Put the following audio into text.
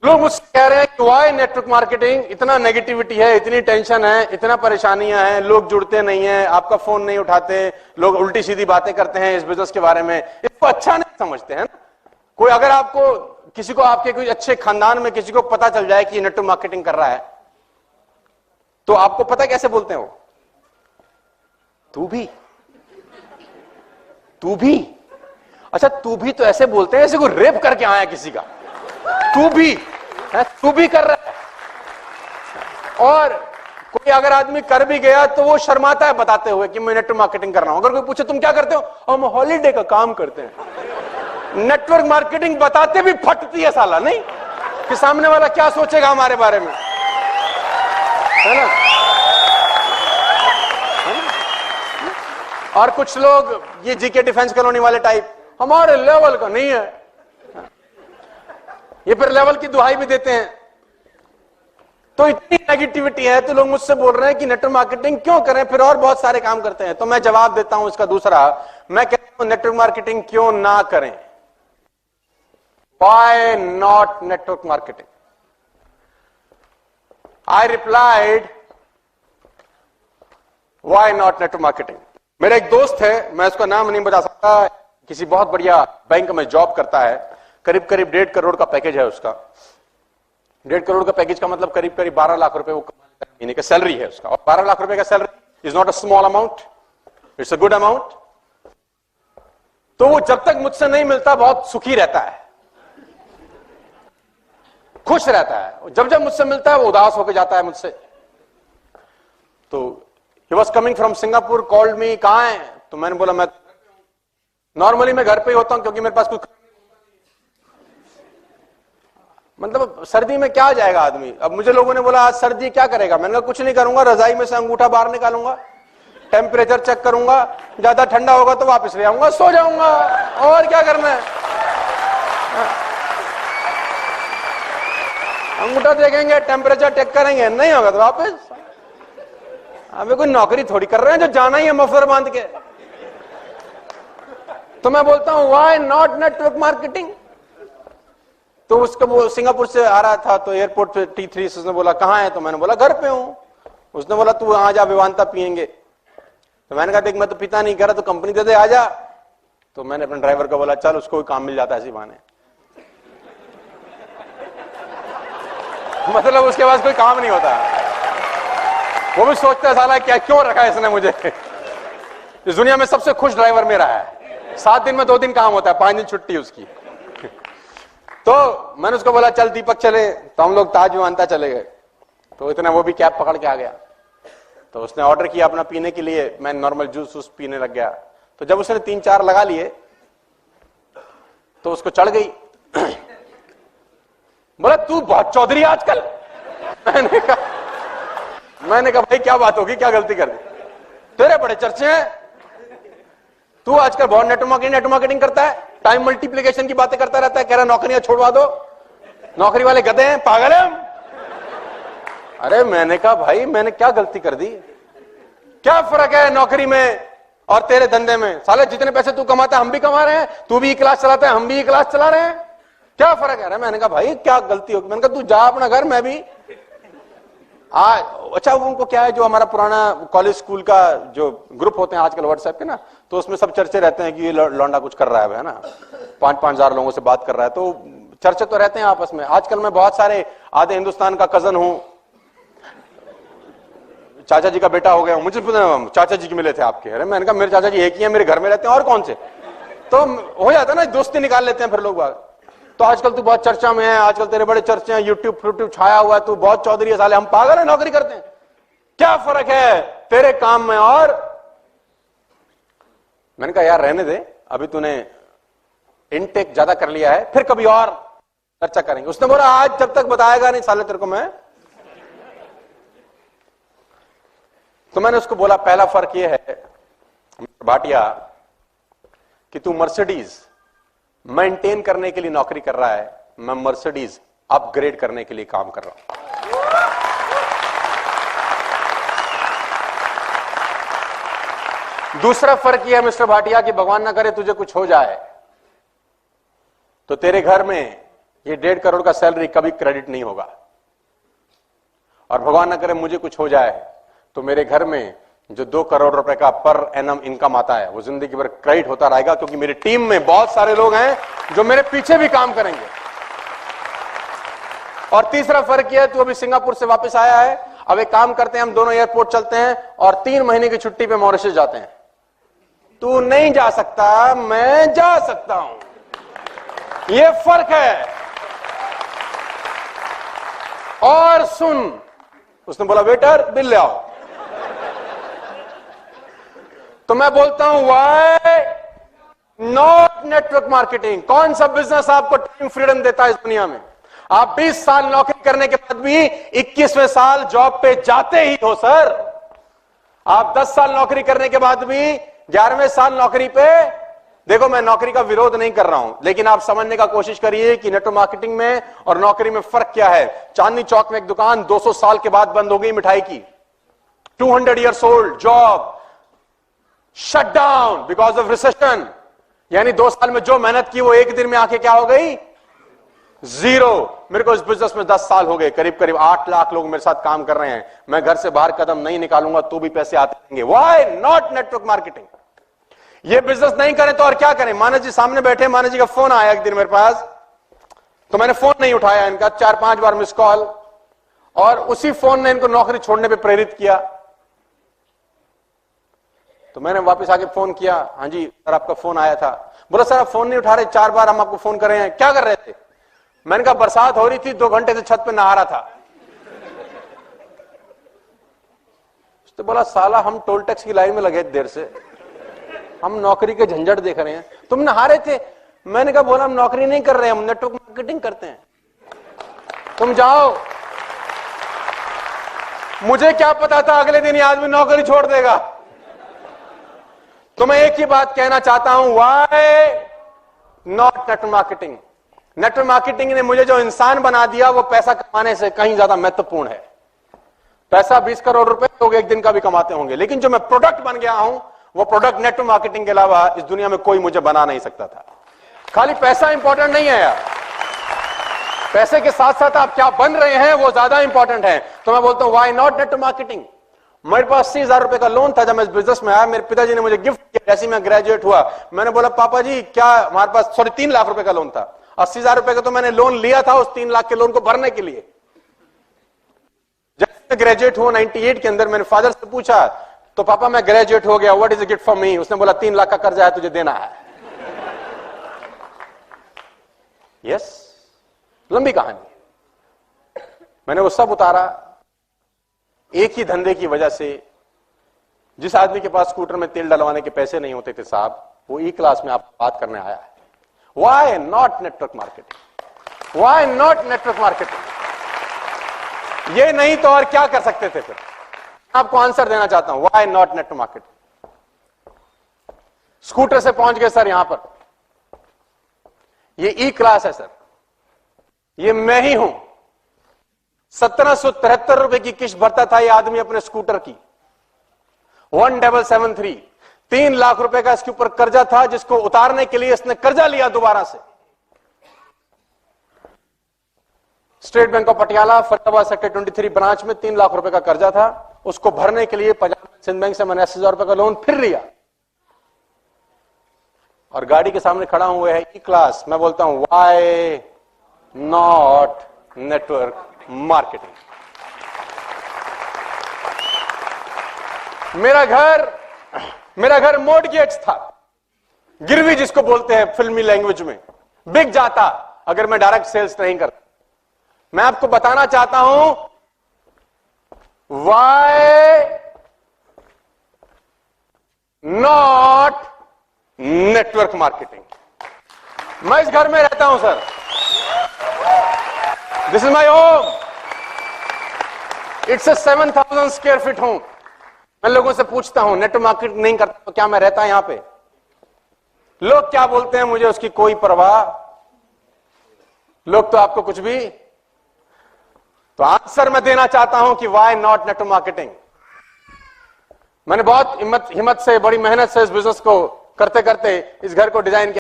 लोग मुझसे कह रहे हैं कि वाई नेटवर्क मार्केटिंग, इतना नेगेटिविटी है, इतनी टेंशन है, इतना परेशानियां हैं, लोग जुड़ते नहीं हैं, आपका फोन नहीं उठाते, लोग उल्टी सीधी बातें करते हैं इस बिजनेस के बारे में, इसको अच्छा नहीं समझते हैं ना। कोई अगर आपको किसी को, आपके कोई अच्छे खानदान में किसी को पता चल जाए कि ये नेटवर्क मार्केटिंग कर रहा है, तो आपको पता कैसे बोलते हैं वो? तू भी अच्छा, तू भी तो ऐसे बोलते हैं जैसे कोई रेप करके आया किसी का। तू भी कर रहा है। और कोई अगर आदमी कर भी गया तो वो शर्माता है बताते हुए कि मैं नेटवर्क मार्केटिंग कर रहा हूं। अगर कोई पूछे तुम क्या करते हो, हम हॉलीडे का काम करते हैं। नेटवर्क मार्केटिंग बताते भी फटती है साला, नहीं कि सामने वाला क्या सोचेगा हमारे बारे में, है ना। और कुछ लोग ये जीके डिफेंस कॉलोनी वाले टाइप, हमारे लेवल का नहीं है, ये फिर लेवल की दुहाई भी देते हैं। तो इतनी नेगेटिविटी है तो लोग मुझसे बोल रहे हैं कि नेटवर्क मार्केटिंग क्यों करें, फिर और बहुत सारे काम करते हैं। तो मैं जवाब देता हूं इसका दूसरा, मैं कहता हूं नेटवर्क मार्केटिंग क्यों ना करें। Why not network marketing? I replied, why not network marketing? मेरा एक दोस्त है, मैं उसका नाम नहीं बता सकता, किसी बहुत बढ़िया बैंक में जॉब करता है, करीब करीब 1.5 करोड़ का पैकेज है उसका। 1.5 करोड़ का पैकेज का मतलब करीब करीब 12 लाख रुपए वो महीने का सैलरी है उसका। और 12 लाख रुपए का salary is not a small amount, it's a good amount. तो वो जब तक मुझसे नहीं मिलता बहुत सुखी रहता है, खुश रहता है। जब जब मुझसे मिलता है वो उदास होकर जाता है मुझसे। तो he was coming from Singapore, called me, कहां है? तो मैंने बोला मैं नॉर्मली मैं घर पे ही होता हूं क्योंकि मेरे पास कुछ, मतलब सर्दी में क्या जाएगा आदमी। अब मुझे लोगों ने बोला आज सर्दी क्या करेगा, मैंने कहा कुछ नहीं करूंगा, रजाई में से अंगूठा बाहर निकालूंगा, टेम्परेचर चेक करूंगा, ज्यादा ठंडा होगा तो वापस ले आऊंगा, सो जाऊंगा, और क्या करना है। अंगूठा देखेंगे, टेम्परेचर चेक करेंगे, नहीं होगा तो वापस। अबे कोई नौकरी थोड़ी कर रहे हैं जो जाना ही है मफलर बांध के। तो मैं बोलता हूं व्हाई नॉट नेटवर्क मार्केटिंग। तो उसको वो सिंगापुर से आ रहा था तो एयरपोर्ट पे T3 उसने बोला कहां है, तो मैंने बोला घर पे हूं। उसने बोला तू आ जा, विवांता पियेंगे। तो मैंने कहा देख मैं तो पिता नहीं, करा तो कंपनी दे दे, आ जा। तो मैंने अपने ड्राइवर को बोला चल उसको काम मिल जाता है इसी बहाने। मतलब उसके पास कोई काम नहीं होता, वो भी सोचता है साला क्या क्यों रखा है इसने मुझे। इस दुनिया में सबसे खुश ड्राइवर मेरा है, 7 दिन में 2 दिन काम होता है, 5 दिन छुट्टी उसकी। तो मैंने उसको बोला चल दीपक चले, तो हम लोग ताज विमानता चले गए। तो इतना वो भी कैब पकड़ के आ गया। तो उसने ऑर्डर किया अपना पीने के लिए, मैं नॉर्मल जूस पीने लग गया। तो जब उसने 3-4 लगा लिए तो उसको चढ़ गई। बोला तू बहुत चौधरी आजकल। मैंने कहा भाई क्या बात होगी, क्या गलती कर दी, तेरे बड़े चर्चे हैं, तू आजकल बहुत नेटवर्क मार्केटिंग करता है, टाइम मल्टीप्लिकेशन की बातें करता रहता है, कह रहा नौकरियां छोड़वा दो, नौकरी वाले गधे हैं, पागल है हम। अरे मैंने कहा भाई मैंने क्या गलती कर दी, क्या फर्क है नौकरी में और तेरे धंधे में, साले जितने पैसे तू कमाता है हम भी कमा रहे हैं, तू भी क्लास चलाता है हम भी क्लास चला रहे हैं, क्या फर्क है। मैंने कहा भाई क्या गलती होगी, मैंने कहा तू जा अपना घर, मैं भी अच्छा उनको क्या है, जो हमारा पुराना कॉलेज स्कूल का जो ग्रुप होते हैं आजकल व्हाट्सएप के ना, तो उसमें सब चर्चे रहते हैं कि ये लौंडा कुछ कर रहा है ना, 5-5 हजार लोगों से बात कर रहा है, तो चर्चे तो रहते हैं आपस में। आजकल मैं बहुत सारे आधे हिंदुस्तान का कजन हूं, चाचा जी का बेटा हो गया, मुझे चाचा जी के मिले थे आपके। अरे मैंने कहा मेरे चाचा जी एक ही है, मेरे घर में रहते हैं और कौन से, तो हो जाता है ना, दोस्ती निकाल लेते हैं फिर लोग बात। तो आजकल तू बहुत चर्चा में है, आजकल तेरे बड़े चर्चे हैं, यूट्यूब छाया हुआ है, तू बहुत चौधरी है, साले हम पागल है नौकरी करते हैं, क्या फर्क है तेरे काम में। और मैंने कहा यार रहने दे, अभी तूने इनटेक ज्यादा कर लिया है, फिर कभी और चर्चा करेंगे। उसने बोला आज जब तक बताएगा नहीं साले तेरे को मैं। तो मैंने उसको बोला पहला फर्क यह है भाटिया कि तू मर्सिडीज मेंटेन करने के लिए नौकरी कर रहा है, मैं मर्सिडीज अपग्रेड करने के लिए काम कर रहा हूं। दूसरा फर्क यह है मिस्टर भाटिया कि भगवान ना करे तुझे कुछ हो जाए तो तेरे घर में ये 1.5 करोड़ का सैलरी कभी क्रेडिट नहीं होगा। और भगवान न करे मुझे कुछ हो जाए तो मेरे घर में जो 2 करोड़ रुपए का पर एनम इनकम आता है वो जिंदगी भर क्रेडिट होता रहेगा, क्योंकि मेरी टीम में बहुत सारे लोग हैं जो मेरे पीछे भी काम करेंगे। और तीसरा फर्क यह है, तू अभी सिंगापुर से वापस आया है, अब एक काम करते हैं, हम दोनों एयरपोर्ट चलते हैं और 3 महीने की छुट्टी पे मॉरिशस जाते हैं। तू नहीं जा सकता, मैं जा सकता हूं, यह फर्क है। और सुन, उसने बोला वेटर बिल ले आओ। तो मैं बोलता हूं व्हाई नॉट नेटवर्क मार्केटिंग? कौन सा बिजनेस आपको टाइम फ्रीडम देता है इस दुनिया में? आप 20 साल नौकरी करने के बाद भी 21वें साल जॉब पे जाते ही हो सर। आप 10 साल नौकरी करने के बाद भी 11वें साल नौकरी पे, देखो मैं नौकरी का विरोध नहीं कर रहा हूं, लेकिन आप समझने का कोशिश करिए कि नेटवर्क मार्केटिंग में और नौकरी में फर्क क्या है। चांदनी चौक में एक दुकान 200 साल के बाद बंद हो गई मिठाई की, 200 years old job shut down because of recession. यानी 2 साल में जो मेहनत की वो एक दिन में आके क्या हो गई? जीरो। मेरे को इस बिजनेस में 10 साल हो गए, करीब करीब 8 लाख लोग मेरे साथ काम कर रहे हैं। मैं घर से बाहर कदम नहीं निकालूंगा तो भी पैसे आते रहेंगे। Why not network marketing? ये बिजनेस नहीं करें तो और क्या करें? मानस जी सामने बैठे, मानस जी का फोन आया एक दिन मेरे पास, तो मैंने फोन नहीं उठाया, इनका 4-5 बार मिस कॉल, और उसी फोन ने इनको नौकरी छोड़ने पे प्रेरित किया। तो मैंने वापस आके फोन किया, हाँ जी सर आपका फोन आया था। बोला सर आप फोन नहीं उठा रहे, 4 बार हम आपको फोन कर रहे हैं, क्या कर रहे थे? मैंने कहा बरसात हो रही थी, 2 घंटे से छत पे नहा रहा था। तो बोला साला हम टोल टैक्स की लाइन में लगे देर से, हम नौकरी के झंझट देख रहे हैं, तुम नहा रहे थे? मैंने कहा बोला हम नौकरी नहीं कर रहे हैं, हम नेटवर्क मार्केटिंग करते हैं, तुम जाओ। मुझे क्या पता था अगले दिन ये आदमी नौकरी छोड़ देगा। तो मैं एक ही बात कहना चाहता हूं, why not network marketing? Network marketing ने मुझे जो इंसान बना दिया वो पैसा कमाने से कहीं ज्यादा महत्वपूर्ण है। पैसा 20 करोड़ रुपए लोग एक दिन का भी कमाते होंगे, लेकिन जो मैं प्रोडक्ट बन गया हूं वो प्रोडक्ट नेटवर्क मार्केटिंग के अलावा इस दुनिया में कोई मुझे बना नहीं सकता था। खाली पैसा इंपॉर्टेंट नहीं है यार, पैसे के साथ साथ आप क्या बन रहे हैं वो ज्यादा इंपॉर्टेंट है। तो मैं बोलता हूं व्हाई नॉट नेटवर्क मार्केटिंग? मेरे पास 80,000 रुपए का लोन था जब मैं इस बिजनेस में आया, मेरे पिताजी ने मुझे गिफ्ट किया जैसे मैं ग्रेजुएट हुआ। मैंने बोला पापा जी क्या, हमारे पास 3 लाख रुपए का लोन था, 80,000 रुपए का तो मैंने लोन लिया था उस 3 लाख के लोन को भरने के लिए। जब मैं ग्रेजुएट हुआ 98 के अंदर, मैंने फादर से पूछा तो पापा मैं ग्रेजुएट हो गया, what is a gift for me? उसने बोला 3 लाख का कर्जा है तुझे देना है। यस, लंबी कहानी। मैंने वो सब उतारा एक ही धंधे की वजह से। जिस आदमी के पास स्कूटर में तेल डलवाने के पैसे नहीं होते थे साहब, वो ई क्लास में आपको बात करने आया है। Why not network marketing? Why not network marketing? ये नहीं तो और क्या कर सकते थे फिर? आपको आंसर देना चाहता हूं, why not network marketing? Scooter से पहुंच गए सर यहां पर, ये ई क्लास है सर, ये मैं ही हूं। 1773 रुपए की किस्त भरता था ये आदमी अपने स्कूटर की, 1773। 3 लाख रुपए का इसके ऊपर कर्जा था जिसको उतारने के लिए इसने कर्जा लिया दोबारा से। State bank of Patiala Faridabad sector 23 branch में 3 लाख रुपए का कर्जा था, उसको भरने के लिए पंजाब सिंध बैंक से मैंने 80,000 रुपए का लोन फिर लिया। और गाड़ी के सामने खड़ा हुआ है ई क्लास। मैं बोलता हूं व्हाई नॉट नेटवर्क मार्केटिंग? मेरा घर मॉर्टगेज था, गिरवी जिसको बोलते हैं फिल्मी लैंग्वेज में, बिक जाता अगर मैं डायरेक्ट सेल्स नहीं करता। मैं आपको बताना चाहता हूं व्हाई नॉट नेटवर्क मार्केटिंग? मैं इस घर में रहता हूं sir, this is my home, it's a 7,000 square feet home. मैं लोगों से पूछता हूं नेटवर्क मार्केटिंग नहीं करता तो क्या मैं रहता यहां पे? लोग क्या बोलते हैं मुझे उसकी कोई परवाह, लोग तो आपको कुछ भी। तो आंसर मैं देना चाहता हूं कि व्हाई नॉट नेटवर्क मार्केटिंग? मैंने बहुत हिम्मत से, बड़ी मेहनत से इस बिजनेस को करते करते इस घर को डिजाइन किया।